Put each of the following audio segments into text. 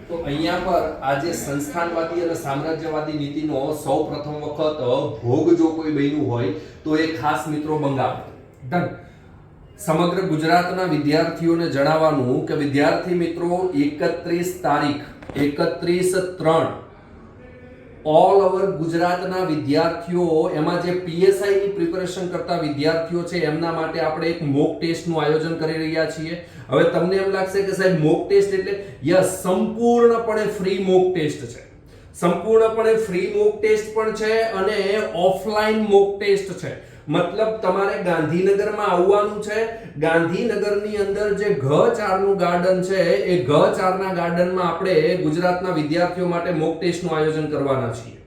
તો અહીંયા પર આજે સંસ્થાનવાદી અને સામ્રાજ્યવાદી નીતિનો સૌપ્રથમ વખત ભોગ જો કોઈ બન્યું હોય તો એ ખાસ મિત્રો બંગાળ. ડન. સમગ્ર ગુજરાતના વિદ્યાર્થીઓને જણાવવાનું કે વિદ્યાર્થી મિત્રો 31 તારીખ 31/3 ઓલ ઓવર ગુજરાતના વિદ્યાર્થીઓ એમાં જે પીએસઆઈ ની પ્રિપેરેશન કરતા વિદ્યાર્થીઓ છે એમના માટે આપણે એક મોક ટેસ્ટનું આયોજન કરી રહ્યા છીએ. હવે તમને એમ લાગશે કે સાહેબ મોક ટેસ્ટ એટલે યસ, સંપૂર્ણપણે ફ્રી મોક ટેસ્ટ છે. સંપૂર્ણપણે ફ્રી મોક ટેસ્ટ પણ છે અને ઓફલાઈન મોક ટેસ્ટ છે. મતલબ તમારે ગાંધીનગરમાં આવવાનું છે. ગાંધીનગરની અંદર જે G4 નું ગાર્ડન છે એ G4 ના ગાર્ડનમાં આપણે ગુજરાતના વિદ્યાર્થીઓ માટે મોક ટેસ્ટનું આયોજન કરવાના છીએ.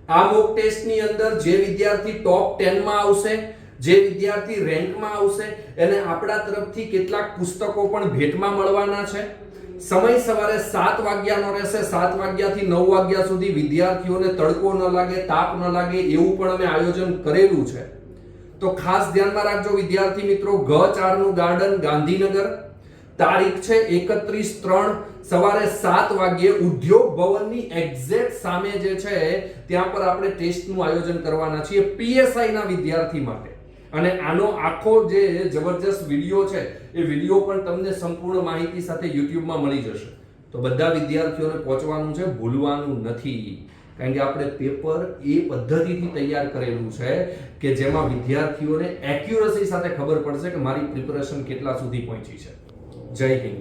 આ મોક ટેસ્ટની અંદર જે વિદ્યાર્થી ટોપ 10 માં આવશે, જે વિદ્યાર્થી રેન્કમાં આવશે, એને આપણા તરફથી કેટલાક પુસ્તકો પણ ભેટમાં મળવાના છે. સમય સવારે 7 વાગ્યાનો રહેશે. 7 વાગ્યાથી 9 વાગ્યા સુધી વિદ્યાર્થીઓને તડકો ન લાગે, તાપ ન લાગે એવું પણ અમે આયોજન કરેલું છે. તો ખાસ ધ્યાનમાં રાખજો વિદ્યાર્થી મિત્રો, G4 નું ગાર્ડન ગાંધીનગર, તારીખ છે 31/3 સવારે 7 વાગ્યે ઉદ્યોગ ભવનની એક્ઝેક્ટ સામે જે છે ત્યાં પર આપણે ટેસ્ટનું આયોજન કરવાના છીએ પીએસઆઈ ના વિદ્યાર્થી માટે. અને આનો આખો જે જબરજસ્ત વિડિયો છે એ વિડિયો પણ તમને સંપૂર્ણ માહિતી સાથે યુટ્યુબમાં મળી જશે. તો બધા વિદ્યાર્થીઓને પહોંચવાનું છે, ભૂલવાનું નથી. કારણ કે આપણે પેપર એ પદ્ધતિથી તૈયાર કરેલું છે કે જેમાં વિદ્યાર્થીઓને એક્યુરસી સાથે ખબર પડશે કે મારી પ્રિપેરેશન કેટલા સુધી પહોંચી છે. જય હિન્દ.